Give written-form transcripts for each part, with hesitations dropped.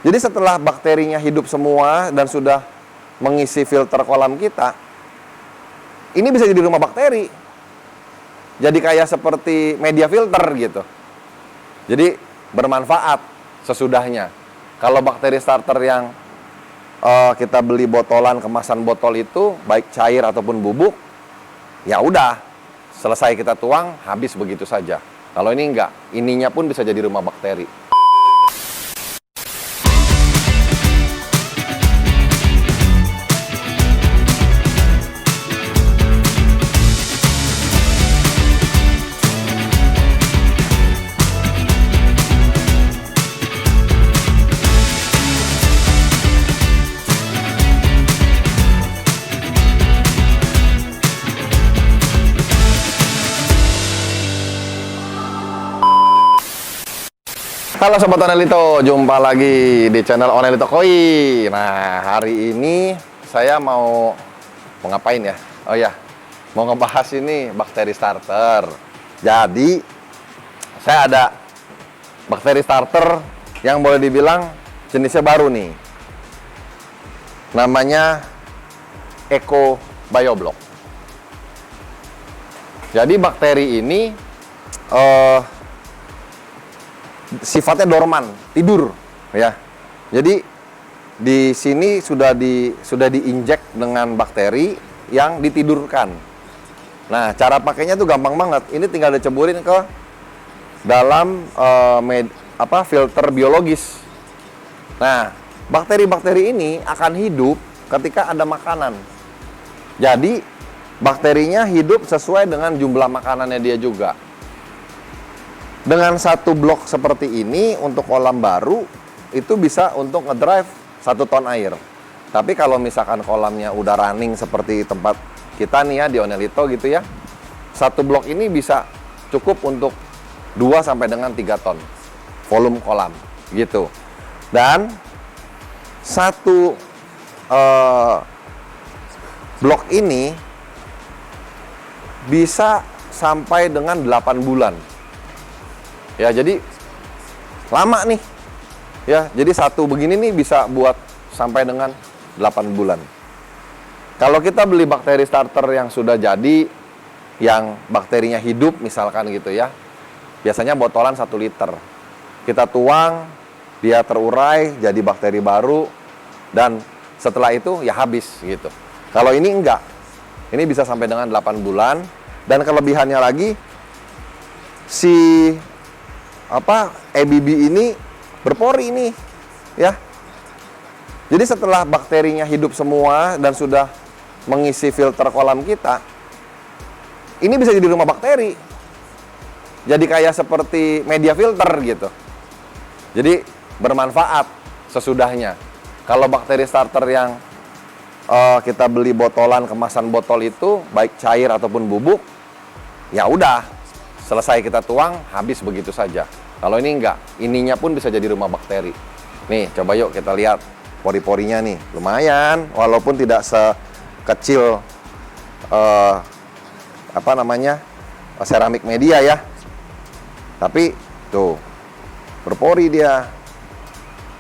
Jadi setelah bakterinya hidup semua dan sudah mengisi filter kolam kita, ini bisa jadi rumah bakteri. Jadi kayak seperti media filter gitu. Jadi bermanfaat sesudahnya. Kalau bakteri starter yang kita beli botolan, kemasan botol itu baik cair ataupun bubuk, ya udah selesai kita tuang, habis begitu saja. Kalau ini enggak, ininya pun bisa jadi rumah bakteri. Halo Sobat Onelito, jumpa lagi di channel Onelito Koi. Nah, hari ini saya mau ngapain ya? Oh ya, mau ngebahas ini bakteri starter. Jadi, saya ada bakteri starter yang boleh dibilang jenisnya baru nih. Namanya Eco Bioblock. Jadi bakteri ini sifatnya dorman, tidur ya. Jadi di sini sudah diinjek dengan bakteri yang ditidurkan. Nah, cara pakainya tuh gampang banget. Ini tinggal diceburin ke dalam filter biologis. Nah, bakteri-bakteri ini akan hidup ketika ada makanan. Jadi bakterinya hidup sesuai dengan jumlah makanannya dia juga. Dengan satu blok seperti ini untuk kolam baru, itu bisa untuk ngedrive 1 ton air. Tapi kalau misalkan kolamnya udah running seperti tempat kita nih ya, di Onelito gitu ya, satu blok ini bisa cukup untuk 2 sampai dengan 3 ton volume kolam gitu. Dan satu blok ini bisa sampai dengan 8 bulan. Ya, jadi lama nih. Ya, jadi satu begini nih bisa buat sampai dengan 8 bulan. Kalau kita beli bakteri starter yang sudah jadi, yang bakterinya hidup misalkan gitu ya, biasanya botolan 1 liter. Kita tuang, dia terurai jadi bakteri baru, dan setelah itu ya habis gitu. Kalau ini enggak. Ini bisa sampai dengan 8 bulan, dan kelebihannya lagi si EBB ini berpori nih ya. Jadi setelah bakterinya hidup semua dan sudah mengisi filter kolam kita, ini bisa jadi rumah bakteri. Jadi kayak seperti media filter gitu. Jadi bermanfaat sesudahnya. Kalau bakteri starter yang kita beli botolan, kemasan botol itu baik cair ataupun bubuk, ya udah selesai kita tuang, habis begitu saja. Kalau ini enggak, ininya pun bisa jadi rumah bakteri. Nih, coba yuk kita lihat pori-porinya nih. Lumayan, walaupun tidak sekecil seramik media ya. Tapi tuh, berpori dia.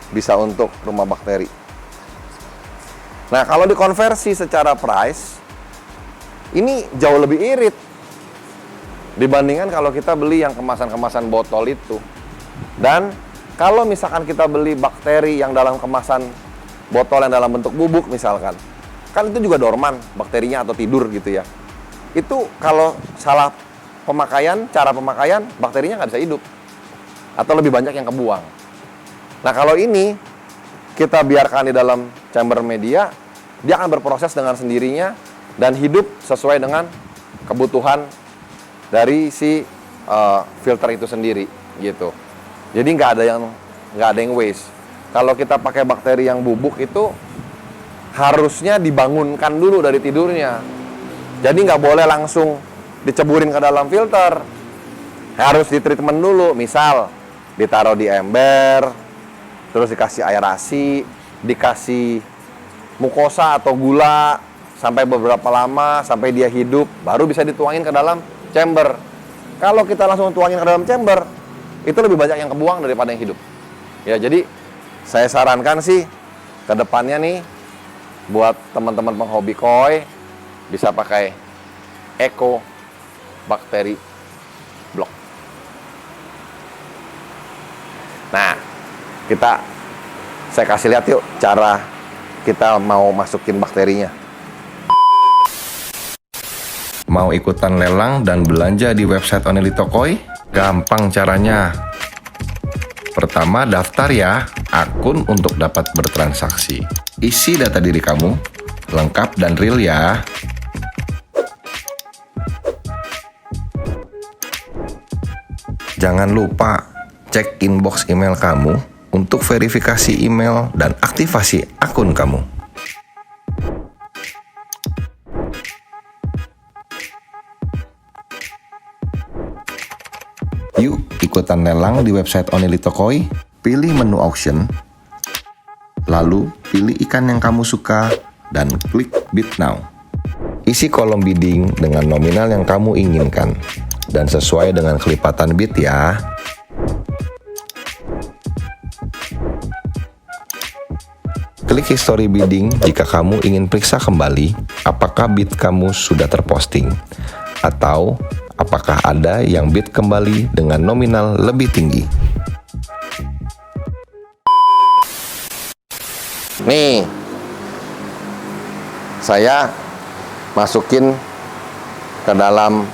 Bisa untuk rumah bakteri. Nah, kalau dikonversi secara price, ini jauh lebih irit dibandingkan kalau kita beli yang kemasan-kemasan botol itu. Dan kalau misalkan kita beli bakteri yang dalam kemasan botol yang dalam bentuk bubuk misalkan, kan itu juga dorman bakterinya atau tidur gitu ya. Itu kalau salah pemakaian, cara pemakaian, bakterinya nggak bisa hidup. Atau lebih banyak yang kebuang. Nah, kalau ini kita biarkan di dalam chamber media, dia akan berproses dengan sendirinya dan hidup sesuai dengan kebutuhan dari si filter itu sendiri gitu. Jadi nggak ada yang waste. Kalau kita pakai bakteri yang bubuk itu harusnya dibangunkan dulu dari tidurnya. Jadi nggak boleh langsung diceburin ke dalam filter. Harus ditreatment dulu. Misal ditaruh di ember, terus dikasih aerasi, dikasih mukosa atau gula sampai beberapa lama sampai dia hidup, baru bisa dituangin ke dalam chamber. Kalau kita langsung tuangin ke dalam chamber, itu lebih banyak yang kebuang daripada yang hidup. Ya, jadi saya sarankan sih ke depannya nih buat teman-teman penghobi koi bisa pakai Eco Bakteri Block. Nah, saya kasih lihat yuk cara kita mau masukin bakterinya. Mau ikutan lelang dan belanja di website Onelito Koi? Gampang caranya. Pertama, daftar ya akun untuk dapat bertransaksi. Isi data diri kamu, lengkap dan real ya. Jangan lupa cek inbox email kamu untuk verifikasi email dan aktivasi akun kamu. Yuk ikutan lelang di website Onelito Koi, pilih menu auction, lalu pilih ikan yang kamu suka dan klik bid now. Isi kolom bidding dengan nominal yang kamu inginkan dan sesuai dengan kelipatan bid ya. Klik history bidding jika kamu ingin periksa kembali apakah bid kamu sudah terposting atau apakah ada yang bid kembali dengan nominal lebih tinggi. Nih, saya masukin ke dalam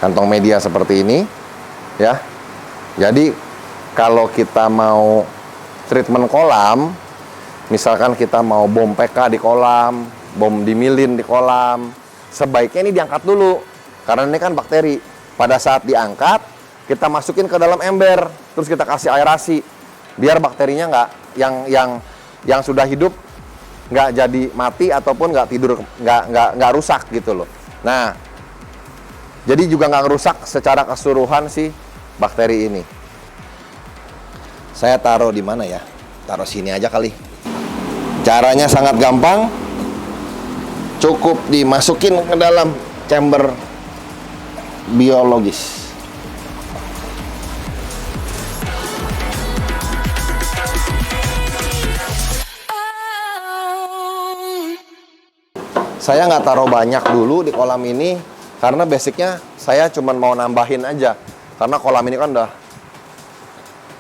kantong media seperti ini, ya. Jadi kalau kita mau treatment kolam, misalkan kita mau bom PK di kolam, bom dimilin di kolam, sebaiknya ini diangkat dulu. Karena ini kan bakteri. Pada saat diangkat, kita masukin ke dalam ember, terus kita kasih aerasi, biar bakterinya nggak yang sudah hidup nggak jadi mati ataupun nggak tidur, nggak rusak gitu loh. Nah, jadi juga nggak rusak secara keseluruhan si bakteri ini. Saya taruh di mana ya? Taruh sini aja kali. Caranya sangat gampang, cukup dimasukin ke dalam chamber biologis. Saya nggak taruh banyak dulu di kolam ini karena basicnya saya cuma mau nambahin aja. Karena kolam ini kan udah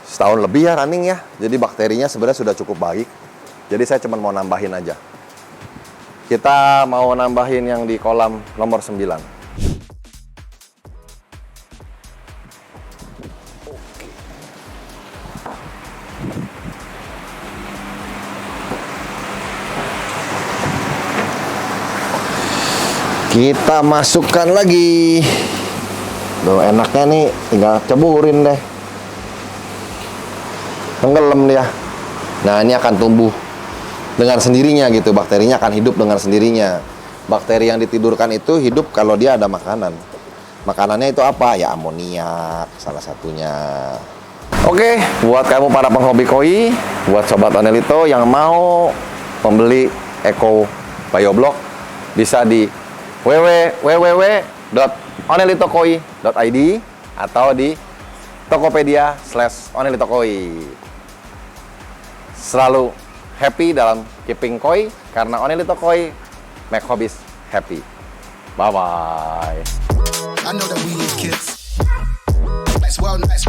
setahun lebih ya running ya, jadi bakterinya sebenarnya sudah cukup baik. Jadi saya cuma mau nambahin aja. Kita mau nambahin yang di kolam nomor 9. Kita masukkan lagi. Duh, enaknya nih tinggal ceburin deh. Tenggelam dia. Nah, ini akan tumbuh dengan sendirinya gitu. Bakterinya akan hidup dengan sendirinya. Bakteri yang ditidurkan itu hidup kalau dia ada makanan. Makanannya itu apa? Ya amoniak salah satunya. Oke, buat kamu para penghobi koi, buat sobat Onelito yang mau membeli Eco Bioblock, bisa di www.onelitokoi.id atau di Tokopedia/onelitokoi. Selalu happy dalam keeping koi karena Onelito Koi make hobbies happy. Bye bye. I know that we kids. Nice, well, nice.